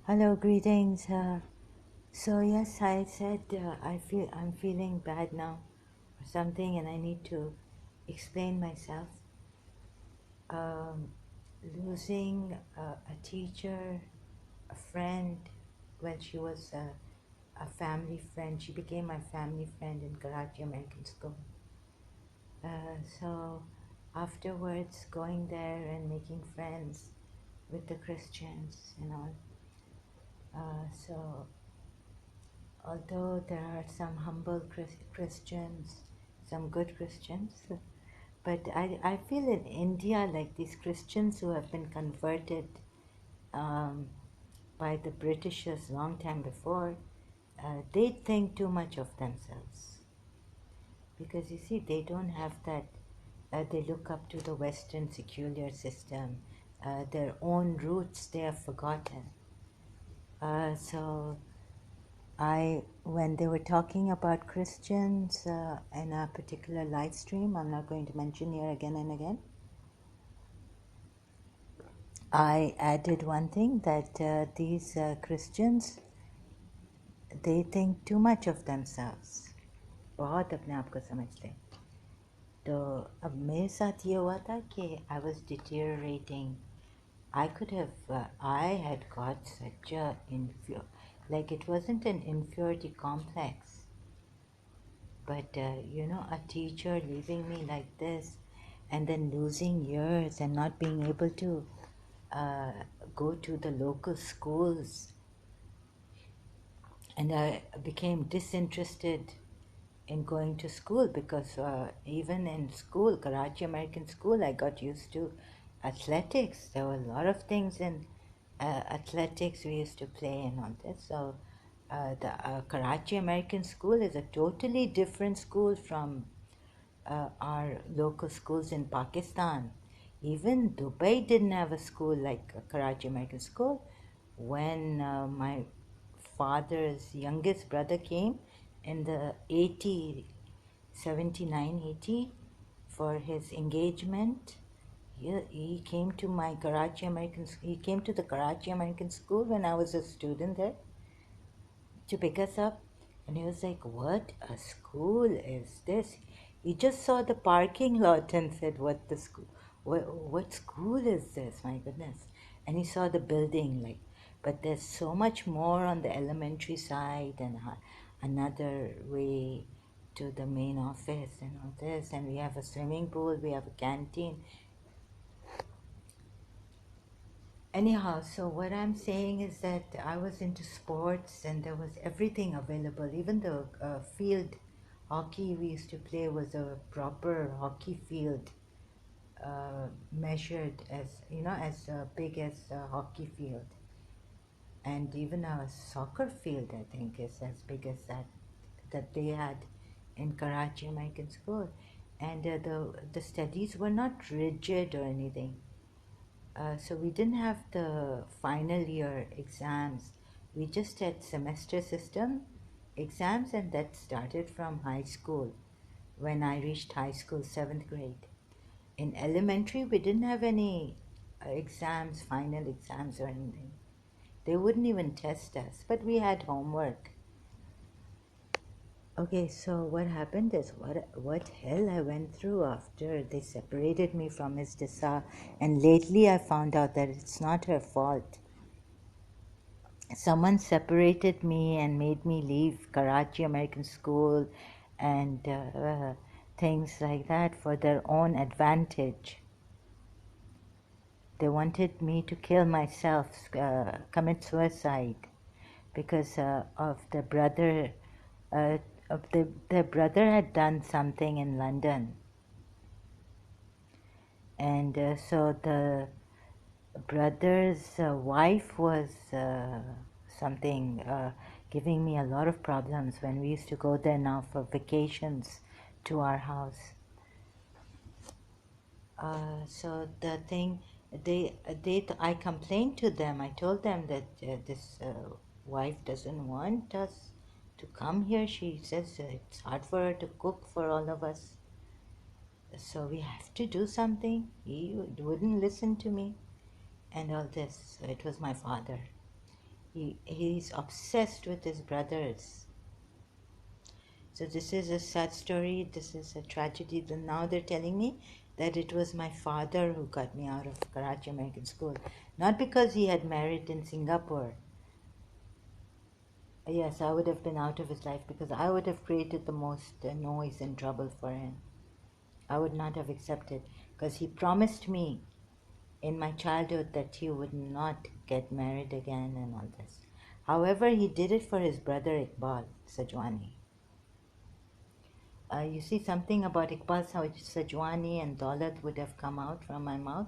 Hello, greetings. So yes, I said I'm feeling bad now, or something, and I need to explain myself. Um, Losing a teacher, a friend, when she was a family friend, she became my family friend in Karachi American School. So afterwards, going there and making friends with the Christians and all. So although there are some humble Christians, some good Christians, but I feel in India like these Christians who have been converted um, by the Britishers long time before, they think too much of themselves. Because you see, they don't have that, they look up to the Western secular system, their own roots they have forgotten. So when they were talking about Christians in a particular live stream, I'm not going to mention here again and again, I added one thing that these Christians, they think too much of themselves. बहुत अपने आप को समझते हैं. तो अब मेरे साथ ये हुआ था कि I was deteriorating. I had got such a like it wasn't an inferiority complex. But a teacher leaving me like this and then losing years and not being able to uh, go to the local schools, and I became disinterested in going to school because even in school, Karachi American School, I got used to athletics. There were a lot of things in athletics we used to play and all this. So the Karachi American School is a totally different school from our local schools in Pakistan. Even Dubai didn't have a school like Karachi American School. When my father's youngest brother came in the 79, 80 for his engagement, he came to my Karachi American. He came to the Karachi American School when I was a student there to pick us up, and he was like, "What a school is this?" He just saw the parking lot and said, "What the school? What school is this? My goodness!" And he saw the building, like, but there's so much more on the elementary side and another way to the main office and all this, and we have a swimming pool, we have a canteen. Anyhow, so what I'm saying is that I was into sports and there was everything available. Even the field hockey we used to play was a proper hockey field, measured as big as a hockey field. And even a soccer field, I think, is as big as that they had in Karachi American School. And the studies were not rigid or anything. So we didn't have the final year exams. We just had semester system exams, and that started from high school when I reached high school, 7th grade. In elementary, we didn't have any exams, final exams or anything. They wouldn't even test us, but we had homework. Okay, so what happened is what hell I went through after they separated me from Miss Desa, and lately I found out that it's not her fault. Someone separated me and made me leave Karachi American School and things like that for their own advantage. They wanted me to kill myself, commit suicide, because of the brother. Uh, their brother had done something in London, and so the brother's wife was something giving me a lot of problems when we used to go there now for vacations to our house. So the thing, I complained to them. I told them that this wife doesn't want us to come here. She says it's hard for her to cook for all of us. So we have to do something. He wouldn't listen to me and all this. So it was my father. He's obsessed with his brothers. So this is a sad story. This is a tragedy. Now they're telling me that it was my father who got me out of Karachi American School, not because he had married in Singapore. Yes, I would have been out of his life because I would have created the most noise and trouble for him. I would not have accepted because he promised me in my childhood that he would not get married again and all this. However, he did it for his brother Iqbal Sajwani. You see, something about Iqbal Sajwani and Daulat would have come out from my mouth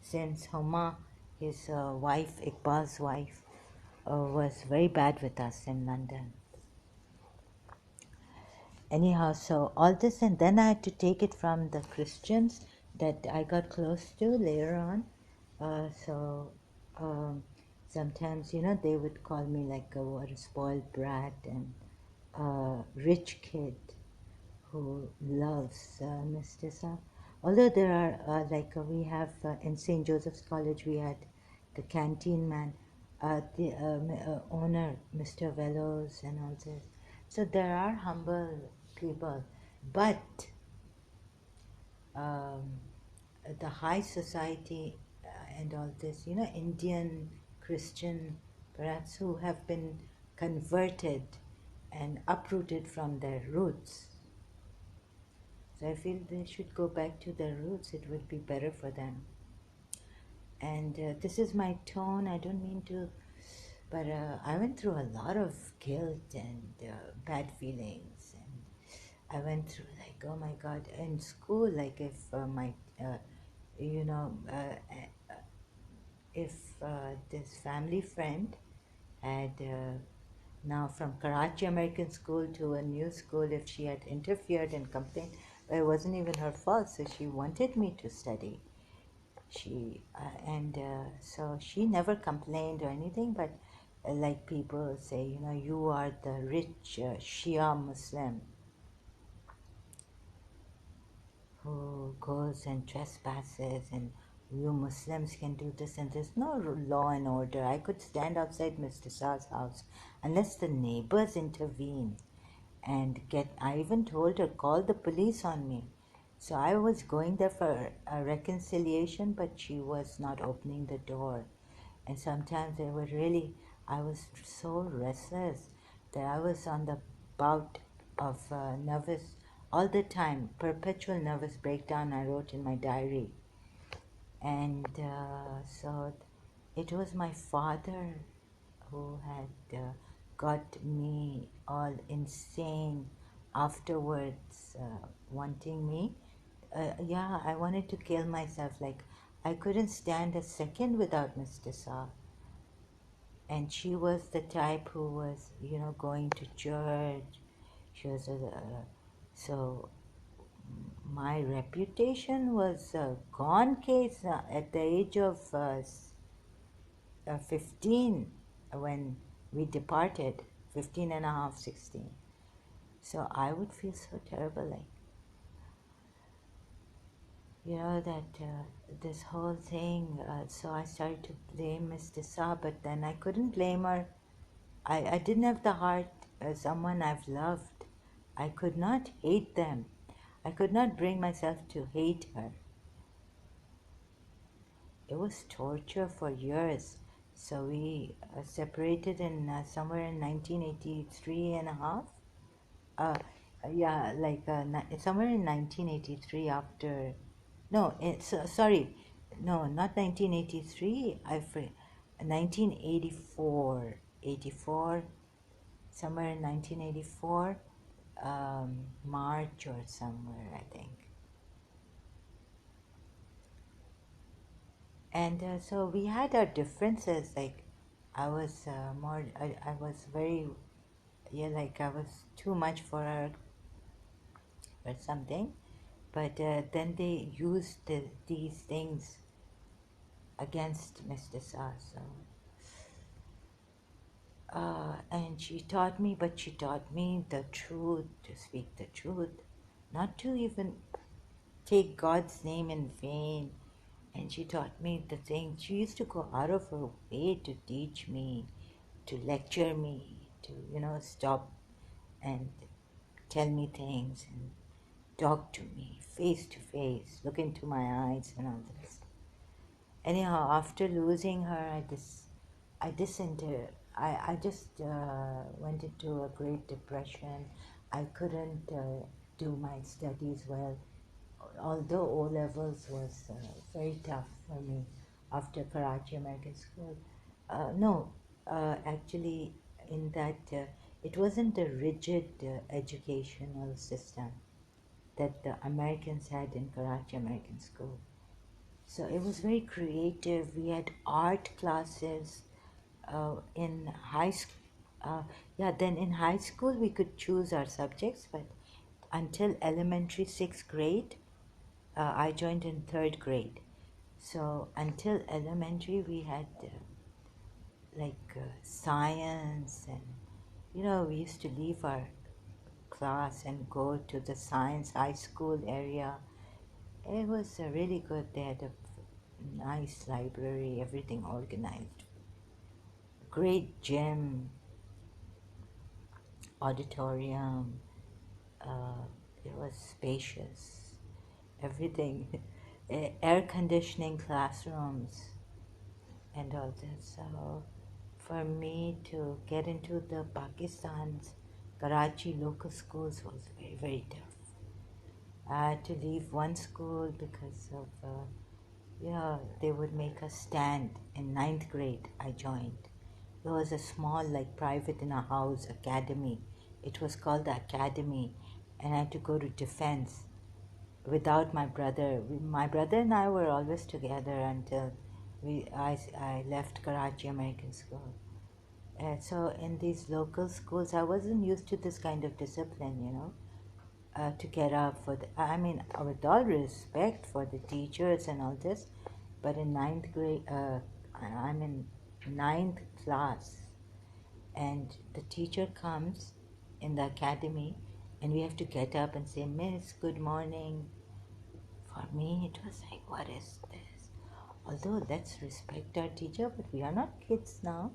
since Huma, his wife, Iqbal's wife, was very bad with us in London. Anyhow, so all this, and then I had to take it from the Christians that I got close to later on. So sometimes, they would call me like what a spoiled brat and rich kid who loves Mr. Sa. Although there are, we have in St. Joseph's College, we had the canteen man, the owner, Mr. Velos, and all this. So there are humble people, but um, the high society and all this, Indian, Christian, perhaps who have been converted and uprooted from their roots. So I feel they should go back to their roots. It would be better for them. And this is my tone. I don't mean to, but I went through a lot of guilt and bad feelings. And I went through like, oh my God, in school, like if you know, if this family friend had now from Karachi American School to a new school, if she had interfered and complained, it wasn't even her fault. So she wanted me to study. So she never complained or anything, but like people say, you are the rich Shia Muslim who goes and trespasses, and you Muslims can do this, and there's no law and order. I could stand outside Mr. Shah's house unless the neighbors intervene and I even told her, call the police on me. So I was going there for a reconciliation, but she was not opening the door. And sometimes I was so restless that I was on the bout of nervous all the time, perpetual nervous breakdown, I wrote in my diary. And so it was my father who had got me all insane afterwards, wanting me. Yeah, I wanted to kill myself. Like, I couldn't stand a second without Mr. Saab. And she was the type who was, going to church. She was so my reputation was a gone case at the age of 15 when we departed, 15 and a half, 16. So I would feel so terrible, like, that this whole thing. So I started to blame Miss Desa, but then I couldn't blame her. I didn't have the heart as someone I've loved. I could not hate them. I could not bring myself to hate her. It was torture for years. So we separated in somewhere in 1983 and a half. Uh, yeah, like somewhere in 1983 after. No, sorry. No, not 1983. 1984. 84. Somewhere in 1984. March or somewhere, I think. And so we had our differences. Like, I was I was very, yeah, like I was too much for her or something. But then they used these things against Mr. Sa. So, and she taught me, but she taught me the truth, to speak the truth, not to even take God's name in vain. And she taught me the thing. She used to go out of her way to teach me to lecture me, to, stop and tell me things and talk to me face to face, look into my eyes and all this. Anyhow, after losing her, I just went into a great depression. I couldn't do my studies well, although O levels was very tough for me after Karachi American School. No, actually, in that it wasn't a rigid educational system that the Americans had in Karachi American School. So it was very creative. We had art classes in high school. Yeah, then in high school we could choose our subjects, but until elementary sixth grade, I joined in third grade. So until elementary we had science, and we used to leave our class and go to the science high school area. It was really good. They had a nice library, everything organized. Great gym, auditorium. It was spacious. Everything. Air conditioning classrooms and all this. So for me to get into the Pakistan's Karachi local schools was very, very tough. I had to leave one school because of they would make us stand. In ninth grade, I joined. There was a small, like private in a house academy. It was called the academy, and I had to go to defense without my brother. My brother and I were always together until I left Karachi American School. So in these local schools, I wasn't used to this kind of discipline, to get up for the, I mean, with all respect for the teachers and all this, but in ninth grade, I'm in ninth class, and the teacher comes in the academy, and we have to get up and say, Miss, good morning. For me, it was like, what is this? Although let's respect our teacher, but we are not kids now.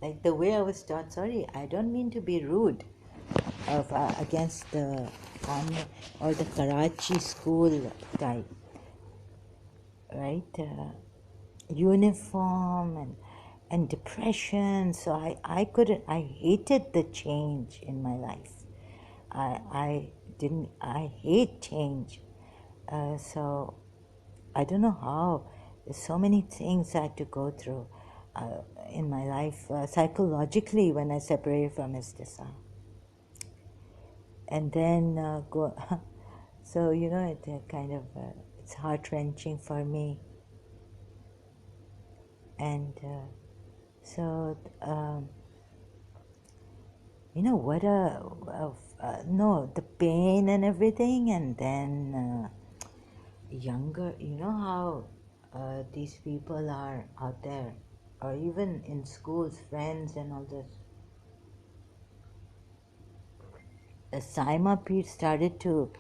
Like the way I was taught, sorry, I don't mean to be rude against the or the Karachi school type, right? Uniform and depression. So I couldn't. I hated the change in my life. I didn't. I hate change. So I don't know how. There's so many things I had to go through in my life psychologically when I separated from Istisa. And then go. So it kind of it's heart wrenching for me. And so what no, the pain and everything, and then younger. You know how these people are out there, or even in schools, friends and all this. Saima Peer started to,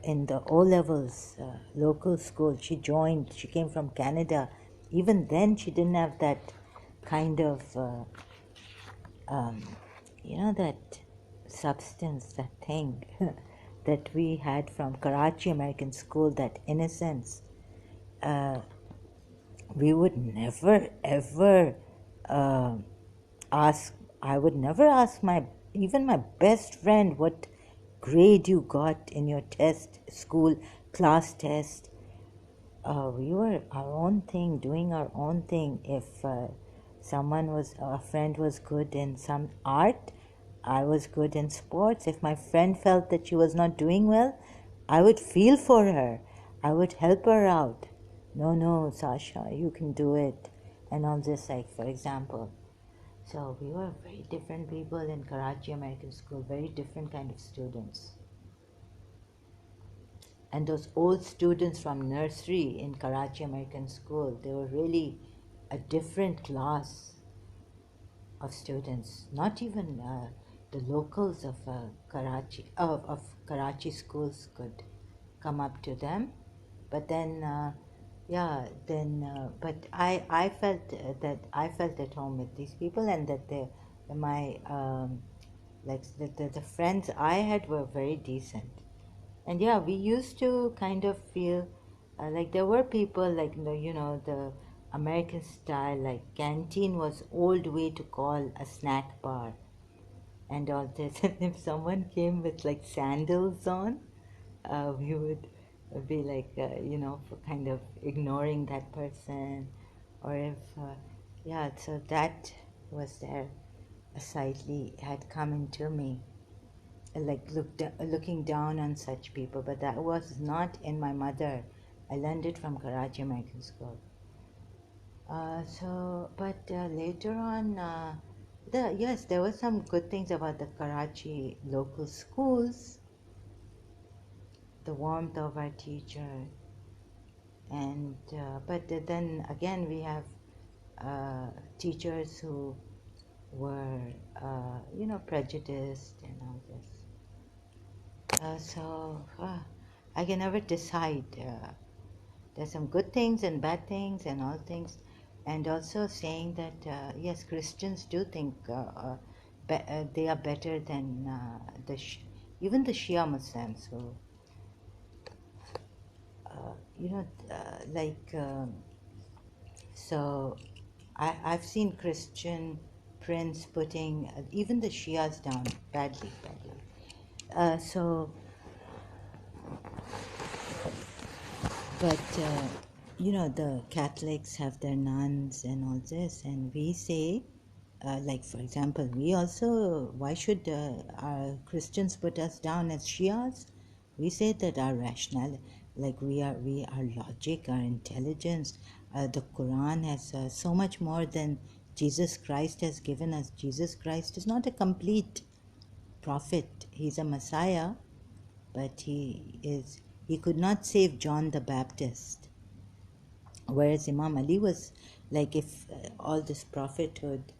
in the O levels local school, she joined, she came from Canada. Even then, she didn't have that kind of, that substance, that thing that we had from Karachi American School, that innocence. We would never ever ask, I would never ask even my best friend what grade you got in your test, school class test. We were our own thing, doing our own thing. If a friend was good in some art, I was good in sports. If my friend felt that she was not doing well, I would feel for her. I would help her out. No, Sasha, you can do it. And all this, like, for example. So we were very different people in Karachi American School, very different kind of students. And those old students from nursery in Karachi American School, they were really a different class of students. Not even the locals of Karachi schools could come up to them. But then Yeah, then, but I felt that I felt at home with these people, and that my like the friends I had were very decent. And yeah, we used to kind of feel like there were people like the American style, like canteen was old way to call a snack bar and all this. And if someone came with like sandals on, we would be like, for kind of ignoring that person. Or if, yeah, so that was there, slightly had come into me, like looking down on such people, but that was not in my mother. I learned it from Karachi American School. But later on, yes, there were some good things about the Karachi local schools, the warmth of our teacher, and but then again we have teachers who were, prejudiced and all this. I can never decide. There's some good things and bad things and all things, and also saying that yes, Christians do think they are better than even the Shia Muslims who, like so. I've seen Christian prince putting even the Shias down badly, badly. So But the Catholics have their nuns and all this, and we say, like for example, we also, why should our Christians put us down as Shias? We say that our rationality, like our logic, our intelligence, the Quran has so much more than Jesus Christ has given us. Jesus Christ is not a complete prophet; he's a Messiah, but he could not save John the Baptist. Whereas Imam Ali was like, if all this prophethood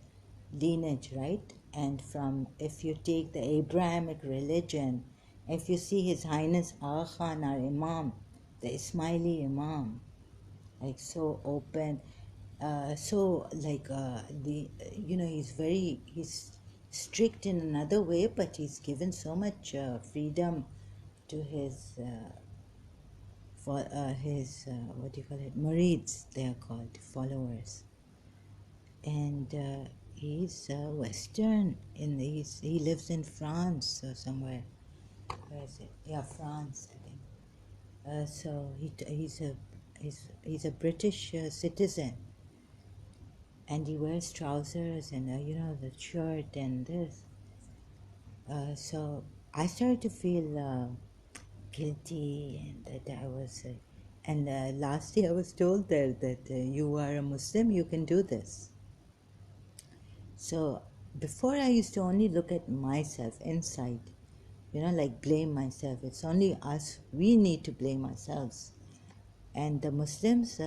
lineage, right? And from, if you take the Abrahamic religion, if you see His Highness Aga Khan, our Imam, the Ismaili Imam, like so open, so like he's strict in another way, but he's given so much freedom to his what do you call it, murids, they are called, followers. And he's Western. He lives in France or somewhere. Where is it? Yeah, France, I think. So he's a British citizen, and he wears trousers and the shirt and this. So I started to feel guilty, and that I was. And lastly, I was told there that you are a Muslim, you can do this. So before I used to only look at myself inside, like blame myself. It's only us. We need to blame ourselves. And the Muslims,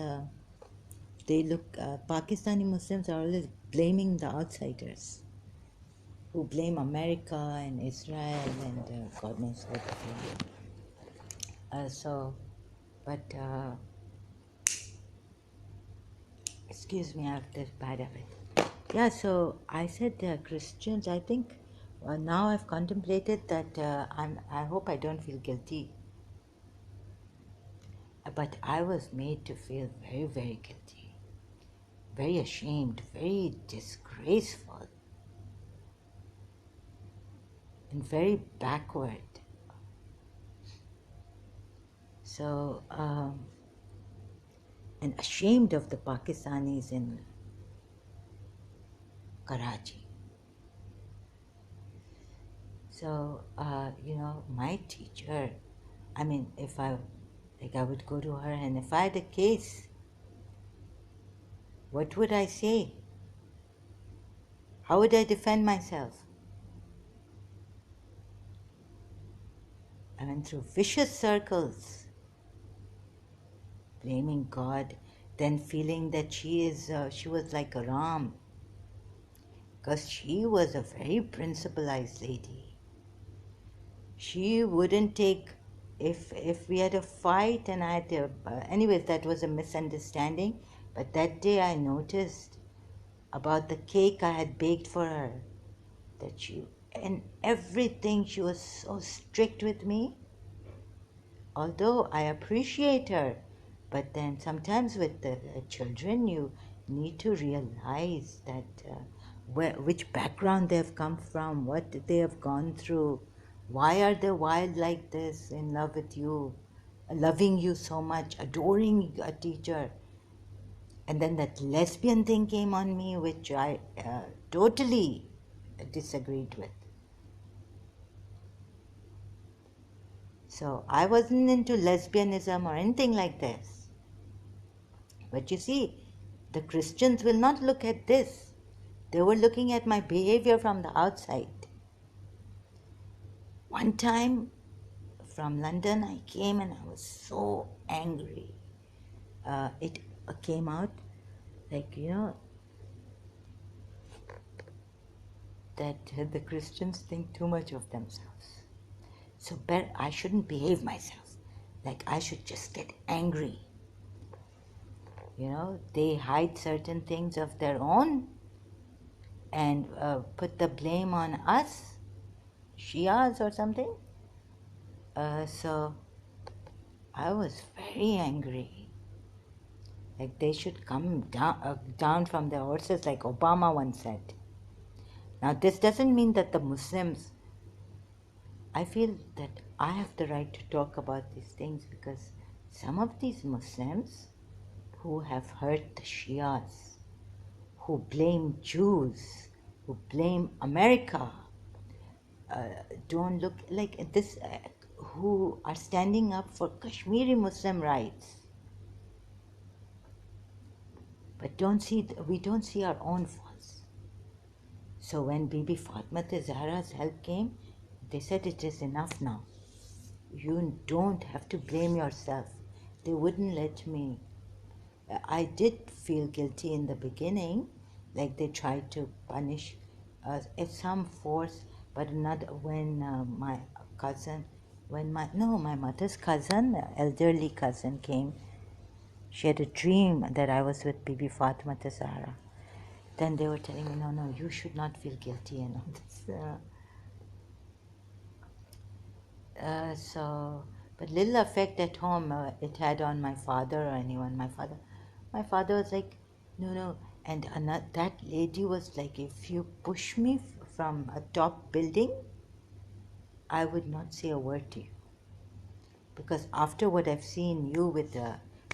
Pakistani Muslims are always blaming the outsiders, who blame America and Israel and God knows what. So, but excuse me, I have this bad habit. Yeah, so I said Christians, I think now I've contemplated that I hope I don't feel guilty. But I was made to feel very, very guilty, very ashamed, very disgraceful, and very backward. So, and ashamed of the Pakistanis in Karachi. So, my teacher, I mean, if I would go to her, and if I had a case, what would I say? How would I defend myself? I went through vicious circles, blaming God, then feeling that she was like a Ram, because she was a very principalized lady. She wouldn't take if we had a fight and I had to, anyways, that was a misunderstanding. But that day I noticed about the cake I had baked for her, that she, and everything, she was so strict with me. Although I appreciate her, but then sometimes with the children, you need to realize that which background they have come from, what they have gone through, why are they wild like this, in love with you, loving you so much, adoring a teacher. And then that lesbian thing came on me, which I totally disagreed with. So I wasn't into lesbianism or anything like this. But you see, the Christians will not look at this. They were looking at my behavior from the outside. One time from London, I came and I was so angry. It came out like, that the Christians think too much of themselves. So I shouldn't behave myself. Like I should just get angry. They hide certain things of their own and put the blame on us, Shias or something. So I was very angry. Like they should come down from their horses, like Obama once said. Now this doesn't mean that the Muslims, I feel that I have the right to talk about these things because some of these Muslims who have hurt the Shias, who blame Jews, who blame America, don't look like this, who are standing up for Kashmiri Muslim rights, but we don't see our own faults. So when Bibi Fatma Zahra's help came, they said it is enough now. You don't have to blame yourself. They wouldn't let me. I did feel guilty in the beginning, like they tried to punish us at some force, but not when my cousin, my mother's cousin, elderly cousin came. She had a dream that I was with Bibi Fatma Zahra. Then they were telling me, no, you should not feel guilty and all this. But little effect at home it had on my father or anyone. My father was like, no. And that lady was like, if you push me from a top building, I would not say a word to you. Because after what I've seen you with,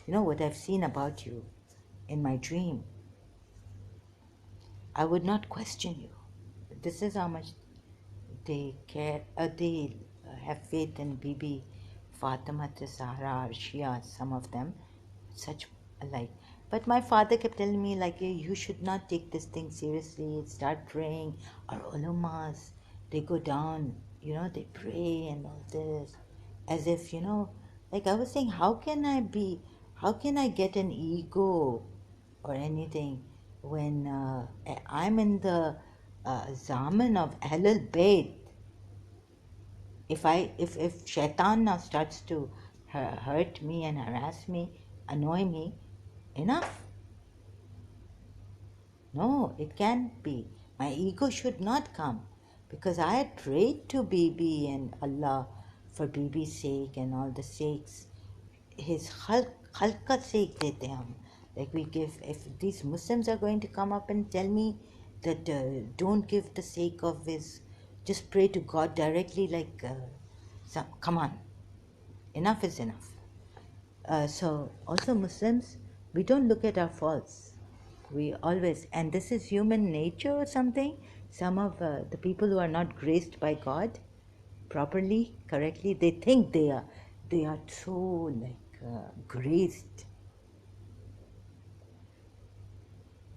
what I've seen about you in my dream, I would not question you. This is how much they care, they have faith in Bibi Fatima Zahra or Shia, some of them, such like. But my father kept telling me, like, you should not take this thing seriously, start praying. Our ulamas, they go down, they pray and all this. As if, like I was saying, how can I get an ego or anything when I'm in the Zaman of Ahlul Bayt? If Shaitan now starts to hurt me and harass me, annoy me, enough. No, it can't be. My ego should not come because I had prayed to Bibi and Allah for Bibi's sake and all the sakes. His khalq ka sake dete hum. Like we give, if these Muslims are going to come up and tell me that don't give the sake of his, just pray to God directly, like come on, enough is enough. So also Muslims, we don't look at our faults. We always, and this is human nature or something. Some of the people who are not graced by God properly, correctly, they think they are so like graced.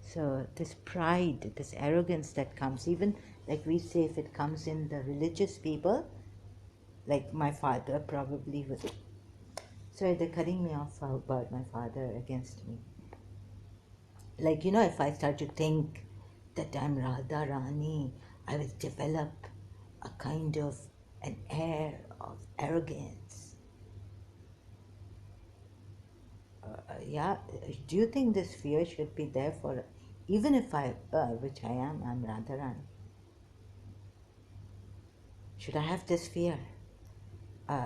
So this pride, this arrogance that comes, even like we say, if it comes in the religious people, like my father probably was. Sorry, they're cutting me off about my father against me. Like, if I start to think that I'm Radha Rani, I will develop a kind of an air of arrogance. Yeah, do you think this fear should be there for, even if which I am, I'm Radharan. Should I have this fear?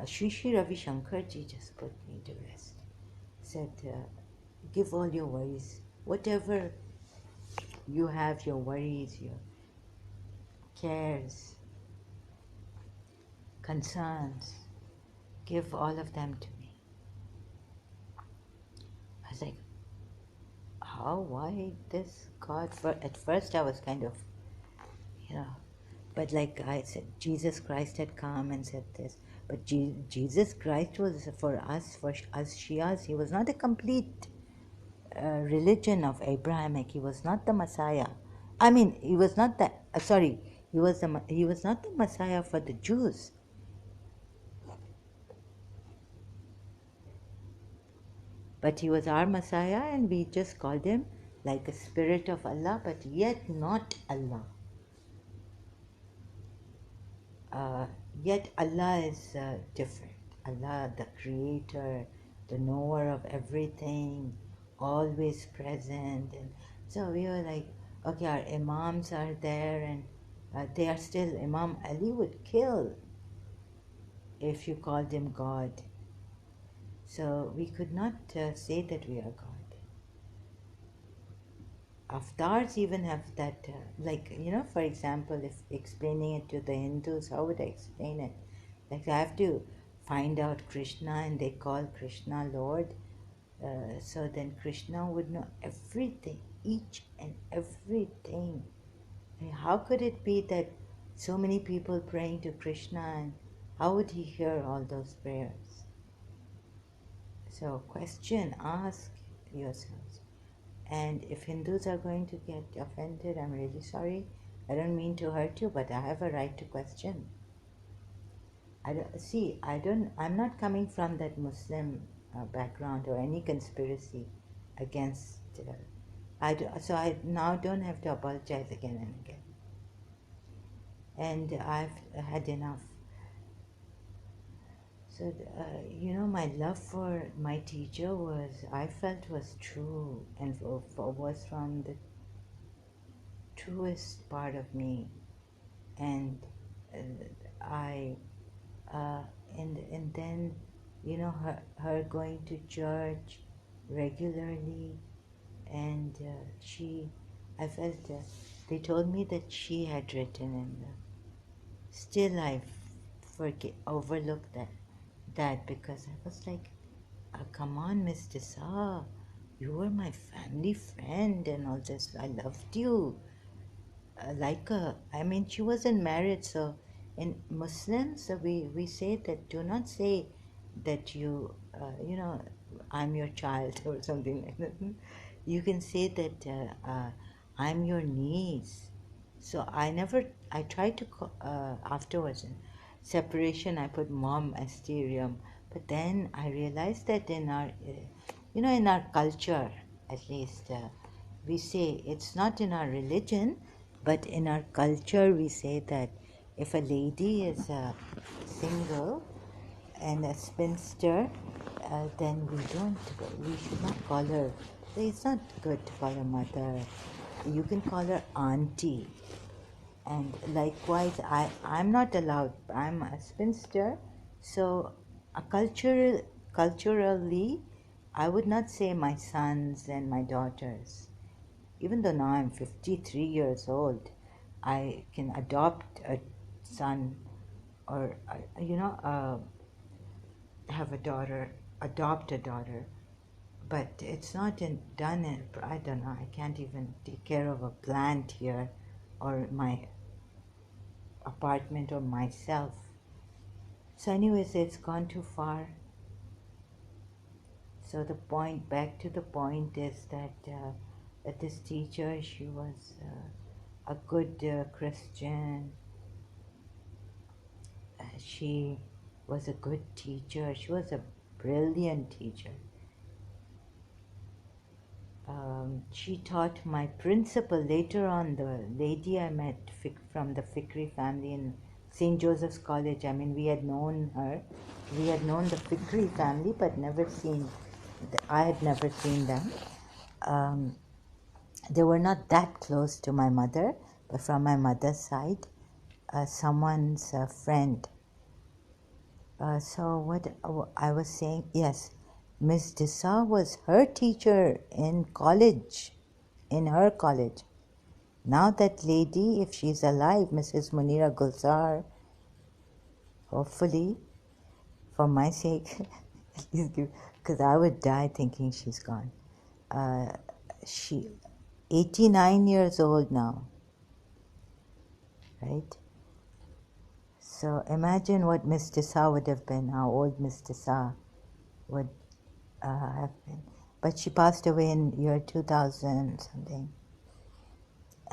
Sri Ravi Shankarji just put me to rest. Said, give all your worries, whatever you have, your worries, your cares, concerns, give all of them to me. I was like, how, why this God? At first I was kind of, you know, but like I said, Jesus Christ had come and said this. But Jesus Christ was for us Shias, he was not a complete religion of Abrahamic. He was not the Messiah. I mean, he was not the, sorry, he was not the Messiah for the Jews. But he was our Messiah, and we just called him like a spirit of Allah, but yet not Allah. Uh, Yet Allah is different. Allah, the creator, the knower of everything, always present. And so we were like, okay, our Imams are there, and they are still, Imam Ali would kill if you called him God. So we could not say that we are God. Avatars even have that, for example, if explaining it to the Hindus, how would I explain it? Like I have to find out Krishna and they call Krishna Lord. So then Krishna would know everything, each and everything. I mean, how could it be that so many people praying to Krishna, and how would he hear all those prayers? So question, ask yourselves. And if Hindus are going to get offended, I'm really sorry. I don't mean to hurt you, but I have a right to question. I'm not coming from that Muslim background or any conspiracy against. So I now don't have to apologize again and again. And I've had enough. So, my love for my teacher I felt was true and was from the truest part of me. And I, and then, her going to church regularly, and I felt, they told me that she had written, and still I overlooked that because I was like, come on, Mr. Sa, you were my family friend and all this. I loved you. She wasn't married, so in Muslims, we say that do not say that I'm your child or something like that. You can say that I'm your niece. So I tried to, afterwards, in separation, I put mom asterium. But then I realized that in our culture, at least, we say it's not in our religion, but in our culture, we say that if a lady is single and a spinster, then we should not call her, it's not good to call her mother. You can call her auntie. And likewise, I'm not allowed, I'm a spinster, so culturally, I would not say my sons and my daughters. Even though now I'm 53 years old, I can adopt a son or, have a daughter, adopt a daughter. But it's not I don't know, I can't even take care of a plant here or my apartment or myself. So anyways, it's gone too far. So back to the point is that this teacher, she was a good Christian. She was a good teacher. She was a brilliant teacher. She taught my principal later on, the lady I met from the Fikri family in St. Joseph's College. I mean, we had known her. We had known the Fikri family, but never seen I had never seen them. Um, they were not that close to my mother, but from my mother's side, someone's friend. So what I was saying, yes, Miss Disa was her teacher in college, in her college. Now that lady, if she's alive, Mrs. Munira Gulzar, hopefully, for my sake, because I would die thinking she's gone. She, 89 years old now, right? So imagine what Miss Disa would have been, how old Miss Disa would have been. But she passed away in year 2000 something.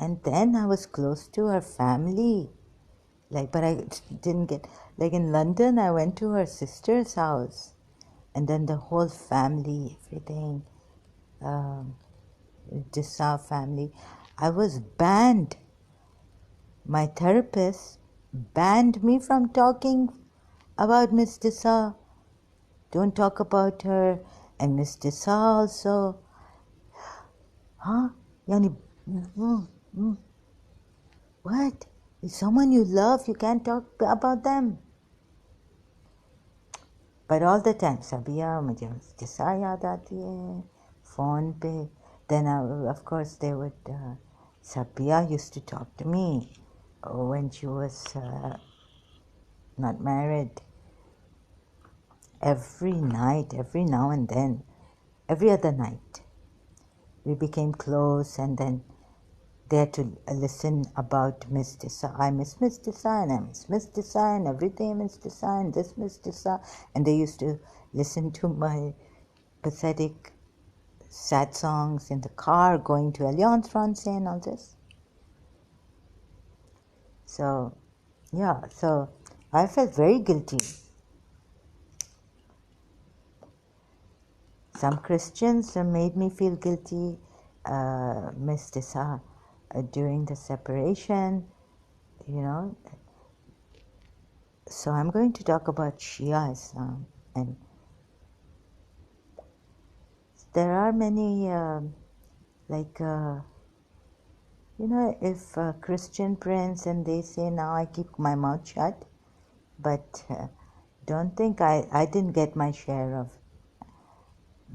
And then I was close to her family. But I didn't get, in London, I went to her sister's house. And then the whole family, everything, Disa family. I was banned. My therapist banned me from talking about Miss Disa. Don't talk about her. And Miss Disa also. Huh? Yani, what? If someone you love, you can't talk about them. But all the time, Sabiya, मुझे Miss Disa याद आती है, phone पे. Then, of course, they would, Sabiya used to talk to me when she was not married. Every night, every now and then, every other night. We became close, and then they had to listen about Miss Disa. I miss Miss Disa, and I miss Miss Disa, and everything Miss Disa, and this Miss Disa. And they used to listen to my pathetic, sad songs in the car going to Alliance Francaise and all this. So, yeah, so I felt very guilty. Some Christians made me feel guilty, Miss Disa, during the separation, you know. So I'm going to talk about Shia Islam, and there are many, if a Christian prince and they say, now I keep my mouth shut, but don't think I didn't get my share of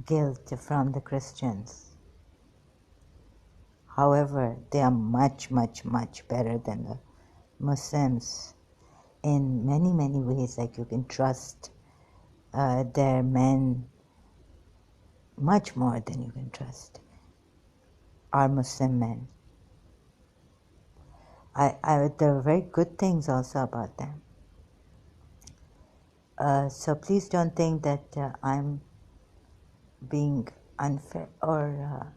guilt from the Christians. However, they are much, much, much better than the Muslims in many, many ways. Like, you can trust their men much more than you can trust our Muslim men. There are very good things also about them. So please don't think that I'm being unfair or,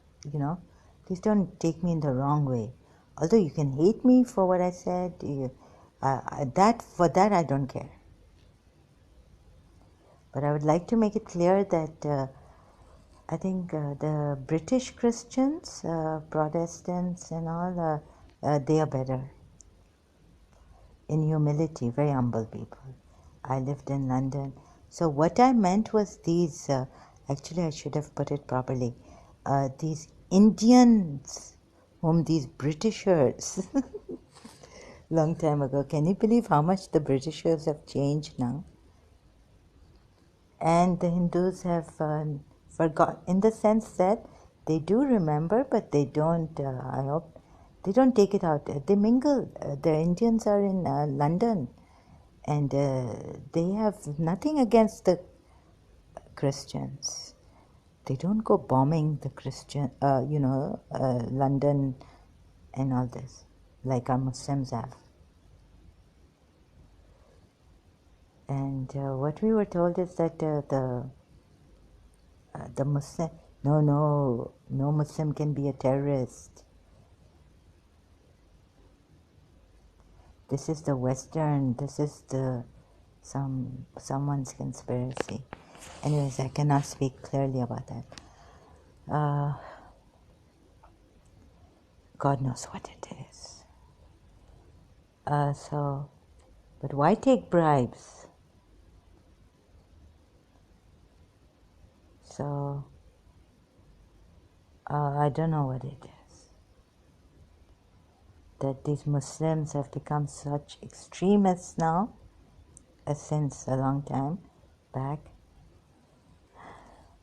please don't take me in the wrong way. Although you can hate me for what I said, for that I don't care. But I would like to make it clear that I think the British Christians, Protestants and all, they are better in humility, very humble people. I lived in London. So what I meant was these, actually I should have put it properly, these Indians whom these Britishers, long time ago, can you believe how much the Britishers have changed now? And the Hindus have forgot, in the sense that they do remember, but they don't, I hope, they don't take it out. They mingle. The Indians are in London, and they have nothing against the Christians. They don't go bombing the London and all this, like our Muslims have. And what we were told is that the Muslim, no Muslim can be a terrorist. This is the Western, this is someone's conspiracy. Anyways, I cannot speak clearly about that. God knows what it is. But why take bribes? So I don't know what it is. That these Muslims have become such extremists now, since a long time back.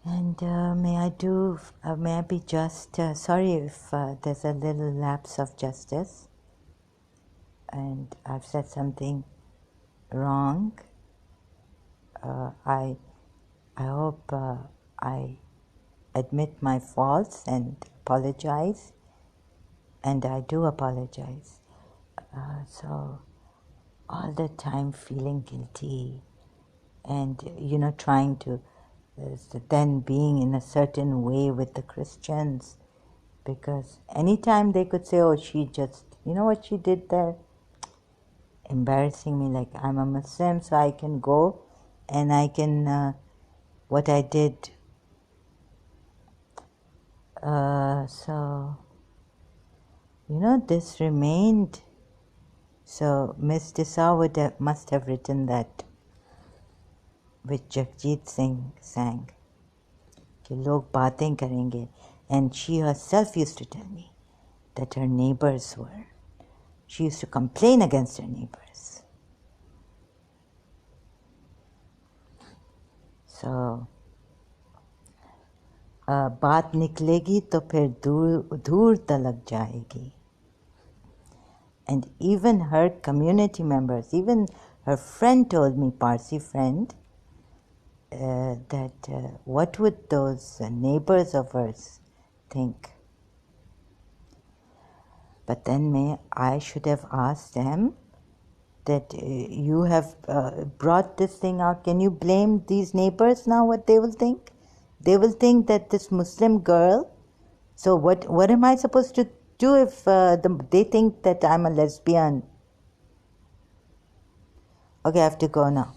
And may I be just, sorry if there's a little lapse of justice and I've said something wrong. I hope I admit my faults and apologize, and I do apologize. So all the time feeling guilty and, trying to, then being in a certain way with the Christians, because anytime they could say, oh, she just, you know what she did there? Embarrassing me, like I'm a Muslim, so I can go and I can, what I did. So, this remained. So Miss Disa must have written that, which Jagjit Singh sang, कि लोग बातें करेंगे. And she herself used to tell me that her neighbors she used to complain against her neighbors. So, बात निकलेगी तो फिर दूर तलक जाएगी. And even her community members, even her friend told me, Parsi friend, that what would those neighbors of hers think? But then I should have asked them that you have brought this thing out. Can you blame these neighbors now, what they will think? They will think that this Muslim girl, so what am I supposed to do if they think that I'm a lesbian? Okay, I have to go now.